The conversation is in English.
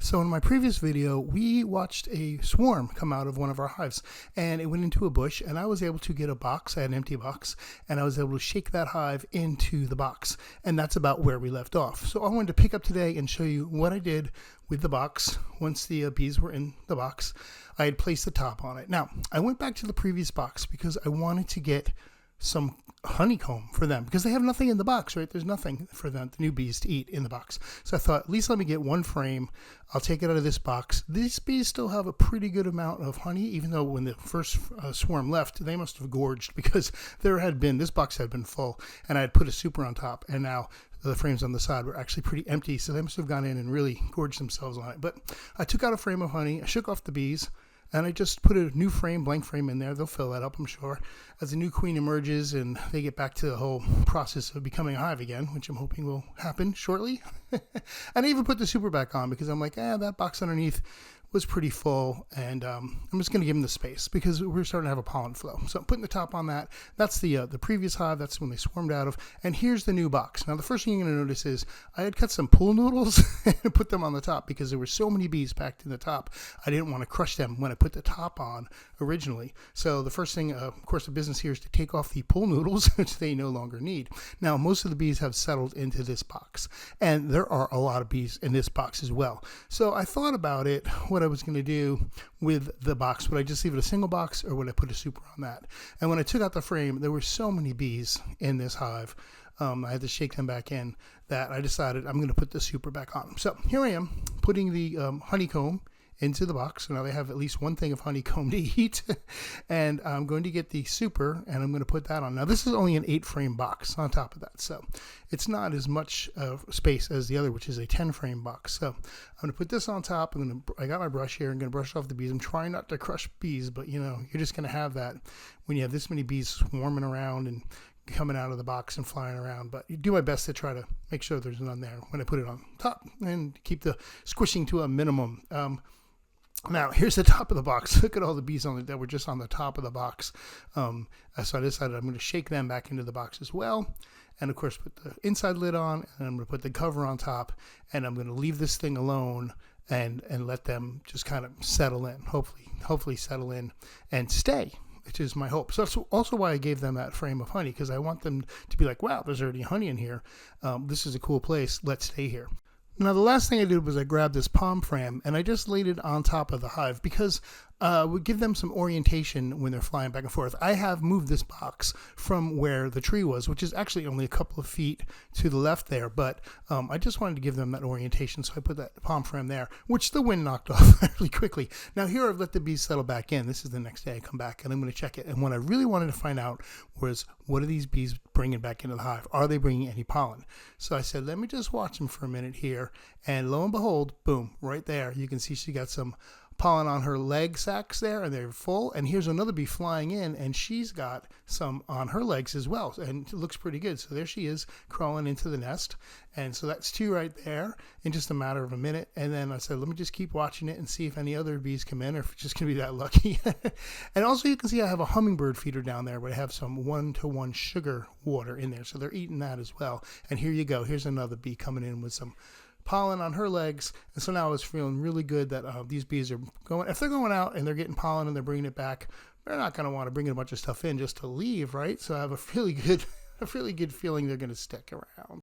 So in my previous video, we watched a swarm come out of one of our hives, and it went into a bush, and I was able to get a box. I had an empty box, and I was able to shake that hive into the box, and that's about where we left off. So I wanted to pick up today and show you what I did with the box. Once the bees were in the box, I had placed the top on it. Now, I went back to the previous box because I wanted to get some honeycomb for them because they have nothing in the box, right? There's nothing for them, the new bees, to eat in the box. So I thought, at least let me get one frame. I'll take it out of this box. These bees still have a pretty good amount of honey, even though when the first swarm left, they must have gorged because this box had been full, and I had put a super on top, and now the frames on the side were actually pretty empty, so they must have gone in and really gorged themselves on it. But I took out a frame of honey, I shook off the bees, and I just put a new frame, blank frame in there. They'll fill that up, I'm sure, as a new queen emerges and they get back to the whole process of becoming a hive again, which I'm hoping will happen shortly. And I even put the super back on because I'm like, that box underneath was pretty full, and I'm just going to give them the space because we're starting to have a pollen flow. So I'm putting the top on that. That's the previous hive. That's when they swarmed out of. And here's the new box. Now, the first thing you're going to notice is I had cut some pool noodles and put them on the top because there were so many bees packed in the top. I didn't want to crush them when I put the top on originally. So the first thing, of course, the business here is to take off the pool noodles, which they no longer need. Now, most of the bees have settled into this box, and there are a lot of bees in this box as well. So I thought about it, what I was going to do with the box. Would I just leave it a single box, or would I put a super on that? And when I took out the frame, there were so many bees in this hive, I had to shake them back in, that I decided I'm going to put the super back on. So here I am putting the honeycomb into the box. So now they have at least one thing of honeycomb to eat. And I'm going to get the super, and I'm going to put that on. Now, this is only an 8-frame box on top of that, so it's not as much space as the other, which is a 10-frame box. So I'm going to put this on top. I got my brush here. I'm going to brush off the bees. I'm trying not to crush bees, but you're just going to have that when you have this many bees swarming around and coming out of the box and flying around. But you do my best to try to make sure there's none there when I put it on top and keep the squishing to a minimum. Now, here's the top of the box. Look at all the bees that were just on the top of the box. So I decided I'm going to shake them back into the box as well. And, of course, put the inside lid on, and I'm going to put the cover on top. And I'm going to leave this thing alone and let them just kind of settle in, hopefully settle in and stay, which is my hope. So that's also why I gave them that frame of honey, because I want them to be like, wow, there's already honey in here. This is a cool place. Let's stay here. Now, the last thing I did was I grabbed this palm frame and I just laid it on top of the hive because we give them some orientation when they're flying back and forth. I have moved this box from where the tree was, which is actually only a couple of feet to the left there, but I just wanted to give them that orientation, so I put that palm frame there, which the wind knocked off really quickly. Now, here I've let the bees settle back in. This is the next day I come back and I'm going to check it, and what I really wanted to find out was, what are these bees bringing back into the hive? Are they bringing any pollen? So I said, let me just watch them for a minute here, and lo and behold, boom, right there, you can see she got some pollen on her leg sacs there, and they're full. And here's another bee flying in, and she's got some on her legs as well, and it looks pretty good. So there she is crawling into the nest, and so that's 2 right there in just a matter of a minute. And then I said, let me just keep watching it and see if any other bees come in, or if it's just gonna be that lucky. And also, you can see I have a hummingbird feeder down there where I have some 1-to-1 sugar water in there, so they're eating that as well. And here you go, here's another bee coming in with some pollen on her legs. And so now I was feeling really good that these bees are going, if they're going out and they're getting pollen and they're bringing it back, they're not going to want to bring a bunch of stuff in just to leave, right? So I have a really good feeling they're going to stick around.